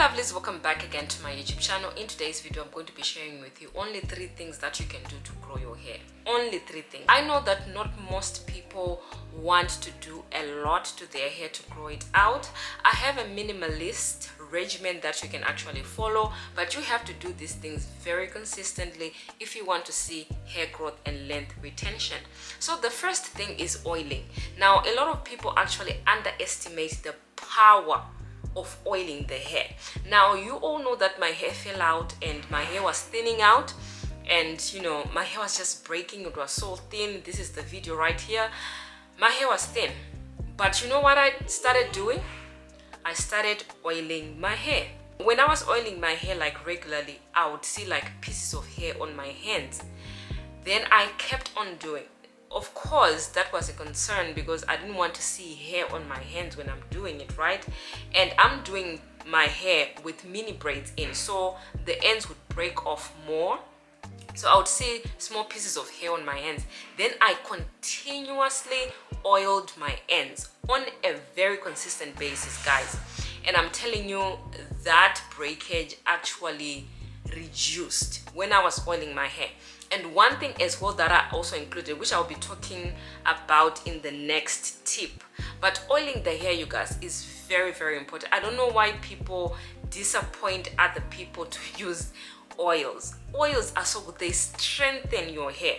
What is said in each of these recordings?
lovelies, welcome back again to my YouTube channel. In today's video I'm going to be sharing with you only 3 things that you can do to grow your hair. Only 3 things. I know that not most people want to do a lot to their hair to grow it out. I have a minimalist regimen that you can actually follow, but you have to do these things very consistently if you want to see hair growth and length retention. So the first thing is oiling. Now a lot of people actually underestimate the power of oiling the hair. Now you all know that my hair fell out and my hair was thinning out, and you know, my hair was just breaking. It was so thin. This is the video right here. My hair was thin, but you know what I started doing? I started oiling my hair. When I was oiling my hair like regularly, I would see like pieces of hair on my hands. Then I kept on doing. Of course, that was a concern because I didn't want to see hair on my hands when I'm doing it, right? And I'm doing my hair with mini braids in, so the ends would break off more. So I would see small pieces of hair on my hands. Then I continuously oiled my ends on a very consistent basis, guys. And I'm telling you, that breakage actually reduced when I was oiling my hair. And one thing as well that I also included, which I'll be talking about in the next tip, but oiling the hair, you guys, is very, very important. I don't know why people disappoint other people to use oils. Oils are so good. They strengthen your hair.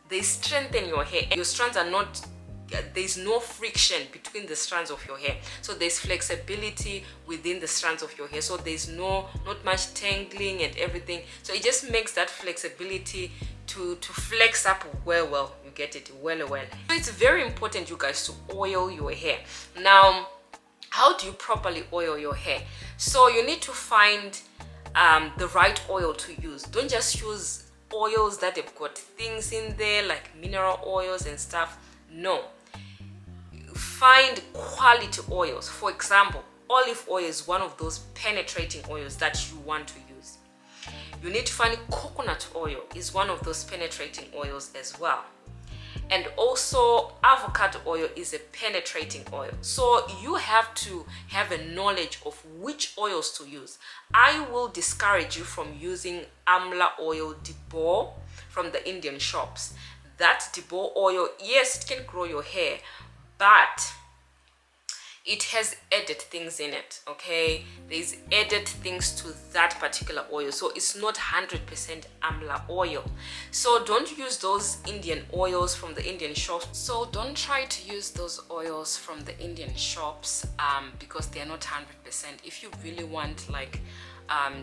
They strengthen your hair. Your strands are not, there's no friction between the strands of your hair, so there's flexibility within the strands of your hair, so there's not much tangling and everything. So it just makes that flexibility to flex up well. You get it well. So it's very important, you guys, to oil your hair. Now, how do you properly oil your hair? So you need to find the right oil to use. Don't just use oils that have got things in there like mineral oils and stuff. No, find quality oils. For example, olive oil is one of those penetrating oils that you want to use. You need to find coconut oil is one of those penetrating oils as well. And also avocado oil is a penetrating oil. So you have to have a knowledge of which oils to use. I will discourage you from using amla oil debo from the Indian shops. That debo oil, yes, it can grow your hair, but it has added things in it, okay? There's added things to that particular oil, so it's not 100% amla oil. So don't use those Indian oils from the Indian shops. So don't try to use those oils from the Indian shops because they're not 100%. If you really want like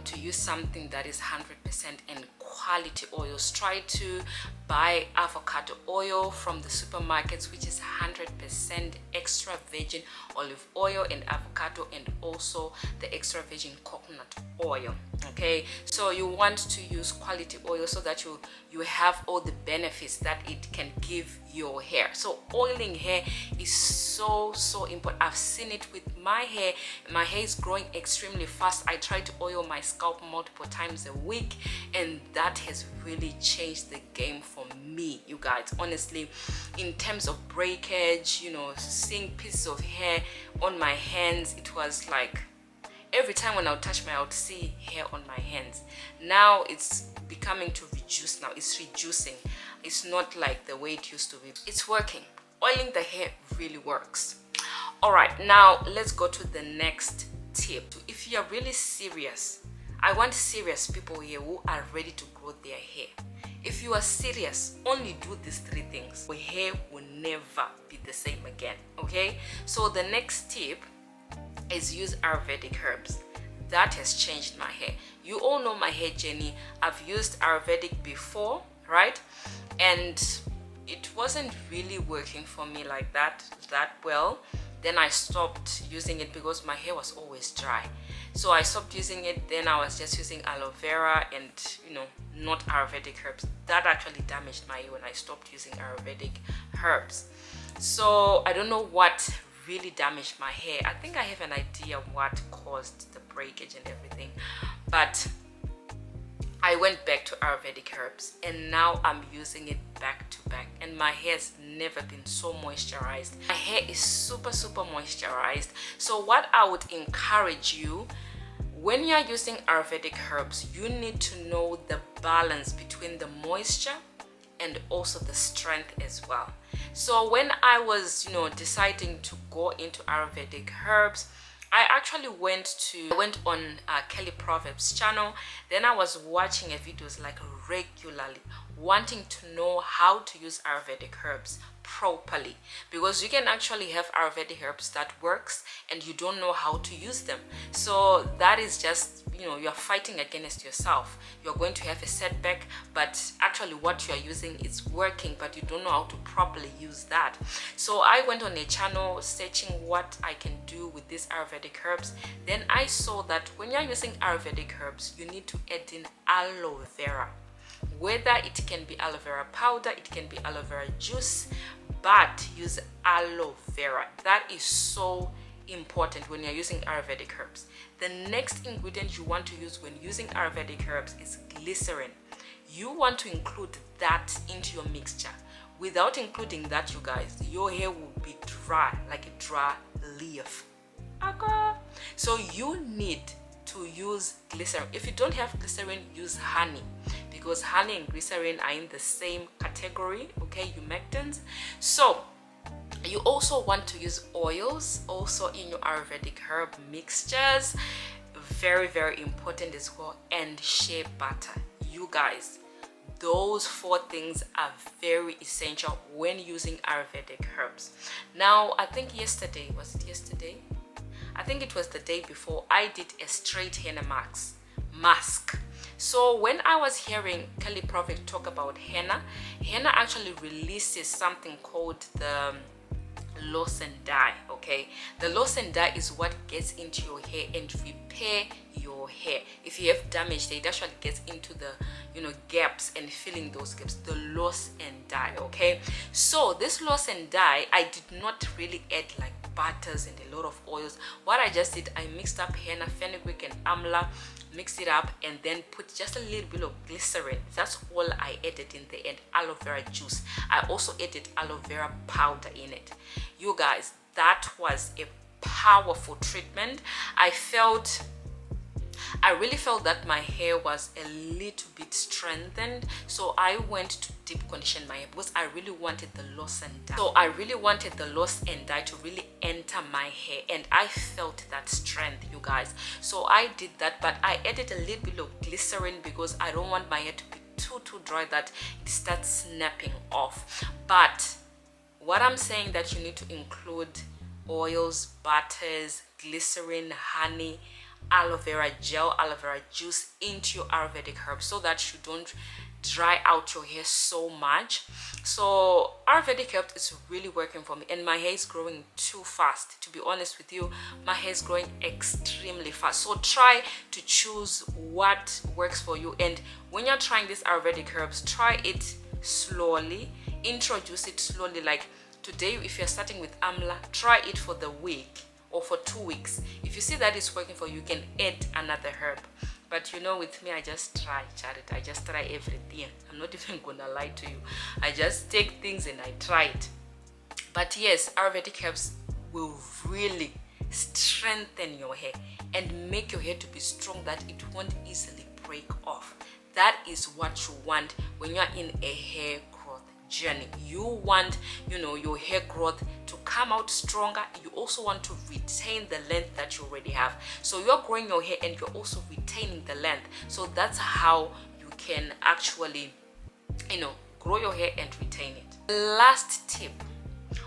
to use something that is 100% and quality oils, try to buy avocado oil from the supermarkets, which is 100% extra virgin olive oil and avocado, and also the extra virgin coconut oil. Okay, so you want to use quality oil so that you have all the benefits that it can give your hair. So oiling hair is so important. I've seen it with my hair. My hair is growing extremely fast. I try to oil my scalp multiple times a week, and that has really changed the game for me, you guys. Honestly, in terms of breakage, you know, seeing pieces of hair on my hands, it was like every time when I would touch I would see hair on my hands. Now it's becoming to reduce. Now it's reducing. It's not like the way it used to be. It's working. Oiling the hair really works. All right, now let's go to the next tip. If you are really serious, I want serious people here who are ready to grow their hair. If you are serious, only do these 3 things. Your hair will never be the same again, okay? So the next tip is use Ayurvedic herbs. That has changed my hair. You all know my hair journey. I've used Ayurvedic before, right? And it wasn't really working for me like that well. Then I stopped using it because my hair was always dry. So I stopped using it. Then I was just using aloe vera and, you know, not Ayurvedic herbs. That actually damaged my hair when I stopped using Ayurvedic herbs. So I don't know what really damaged my hair. I think I have an idea what caused the breakage and everything, but I went back to Ayurvedic herbs and now I'm using it back to back, and my hair has never been so moisturized. My hair is super moisturized. So what I would encourage you, When you're using Ayurvedic herbs, you need to know the balance between the moisture and also the strength as well. So when I was, deciding to go into Ayurvedic herbs, I actually went on Kelly Proverbs channel. Then I was watching her videos like regularly, wanting to know how to use Ayurvedic herbs properly, because you can actually have Ayurvedic herbs that works and you don't know how to use them. So that is just, you're fighting against yourself. You're going to have a setback, but actually what you're using is working, but you don't know how to properly use that. So I went on a channel searching what I can do with these Ayurvedic herbs. Then I saw that when you're using Ayurvedic herbs, you need to add in aloe vera. Whether it can be aloe vera powder, it can be aloe vera juice, but use aloe vera. That is so important when you're using Ayurvedic herbs. The next ingredient you want to use when using Ayurvedic herbs is glycerin. You want to include that into your mixture. Without including that, you guys, your hair will be dry, like a dry leaf. Okay. So you need to use glycerin. If you don't have glycerin, use honey, because honey and glycerin are in the same category, okay, humectants. So you also want to use oils also in your Ayurvedic herb mixtures. Very, very important as well. And shea butter. You guys, those 4 things are very essential when using Ayurvedic herbs. Now, I think yesterday, was it yesterday? I think it was the day before, I did a straight henna mask. So when I was hearing Kelly Prophet talk about henna actually releases something called the loss and dye. Okay, the loss and dye is what gets into your hair and repair your hair. If you have damage there, it actually gets into the gaps and filling those gaps, the loss and dye. Okay, so this loss and dye, I did not really add like butters and a lot of oils. What I just did, I mixed up henna, fenugreek and amla, mixed it up, and then put just a little bit of glycerin. That's all I added in the end. Aloe vera juice. I also added aloe vera powder in it. You guys, that was a powerful treatment. I really felt that my hair was a little bit strengthened, so I went to deep condition my hair because I really wanted the loss and dye. So I really wanted the loss and dye to really enter my hair, and I felt that strength, you guys. So I did that, but I added a little bit of glycerin because I don't want my hair to be too dry that it starts snapping off. But what I'm saying, that you need to include oils, butters, glycerin, honey, aloe vera gel, aloe vera juice into your Ayurvedic herbs, so that you don't dry out your hair so much. So Ayurvedic herbs is really working for me, and my hair is growing too fast. To be honest with you, my hair is growing extremely fast. So try to choose what works for you, and when you're trying these Ayurvedic herbs, try it slowly, introduce it slowly. Like today, if you're starting with amla, try it for the week or for 2 weeks. If you see that it's working for you, you can add another herb. But with me, I just try, Charity. I just try everything. I'm not even gonna lie to you. I just take things and I try it. But yes, Ayurvedic herbs will really strengthen your hair and make your hair to be strong, that it won't easily break off. That is what you want when you're in a hair growth journey. You want, your hair growth to come out stronger. You also want to retain the length that you already have. So you're growing your hair and you're also retaining the length. So that's how you can actually, grow your hair and retain it. The last tip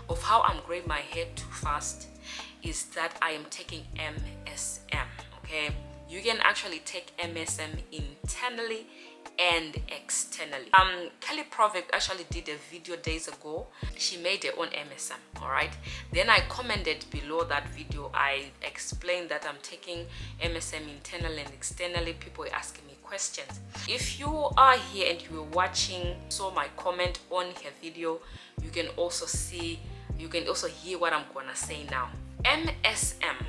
of how I'm growing my hair too fast is that I am taking MSM. Okay, you can actually take MSM internally and externally. Kelly Proverb actually did a video days ago. She made her own MSM. All right, then I commented below that video. I explained that I'm taking MSM internally and externally. People were asking me questions. If you are here and you were watching, saw my comment on her video, you can also hear what I'm gonna say now. MSM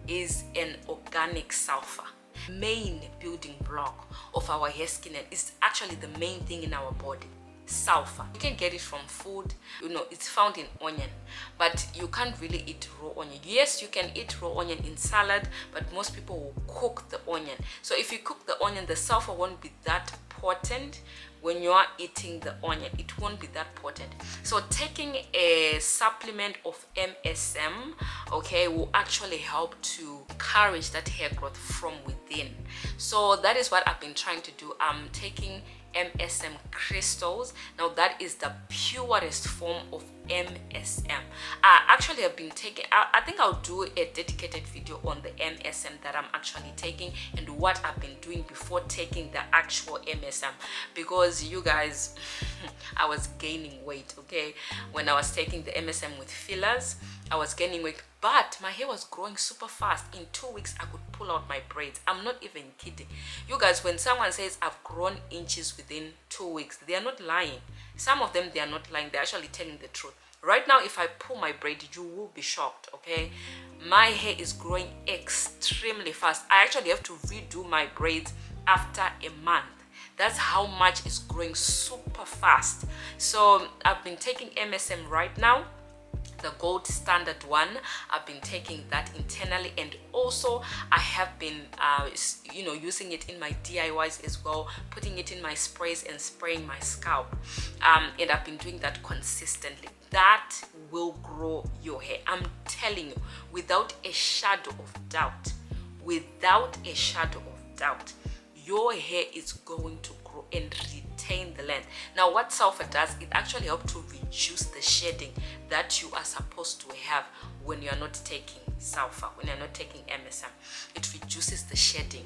is an organic sulfur, main building block of our hair skin, and is actually the main thing in our body. sulfur. You can get it from food, it's found in onion, but you can't really eat raw onion. Yes, you can eat raw onion in salad, but most people will cook the onion. So if you cook the onion, the sulfur won't be that potent. When you are eating the onion, it won't be that potent. So taking a supplement of MSM, okay, will actually help to encourage that hair growth from within. So that is what I've been trying to do. I'm taking MSM crystals. Now that is the purest form of MSM. Actually, I've been taking, I think I'll do a dedicated video on the MSM that I'm actually taking and what I've been doing before taking the actual MSM, because you guys, I was gaining weight, okay? When I was taking the MSM with fillers, I was gaining weight, but my hair was growing super fast. In 2 weeks, I could pull out my braids. I'm not even kidding. You guys, when someone says I've grown inches within 2 weeks, they are not lying. Some of them, they are not lying. They're actually telling the truth. Right now, if I pull my braid, you will be shocked, okay? My hair is growing extremely fast. I actually have to redo my braids after a month. That's how much it's growing super fast. So I've been taking MSM right now, the gold standard one. I've been taking that internally, and also I have been using it in my DIYs as well, putting it in my sprays and spraying my scalp, and I've been doing that consistently. That will grow your hair, I'm telling you, without a shadow of doubt. Without a shadow of doubt, your hair is going to grow and retain the length. Now what sulfur does, it actually helps to reduce the shedding that you are supposed to have when you are not taking sulfur, when you're not taking MSM. It reduces the shedding.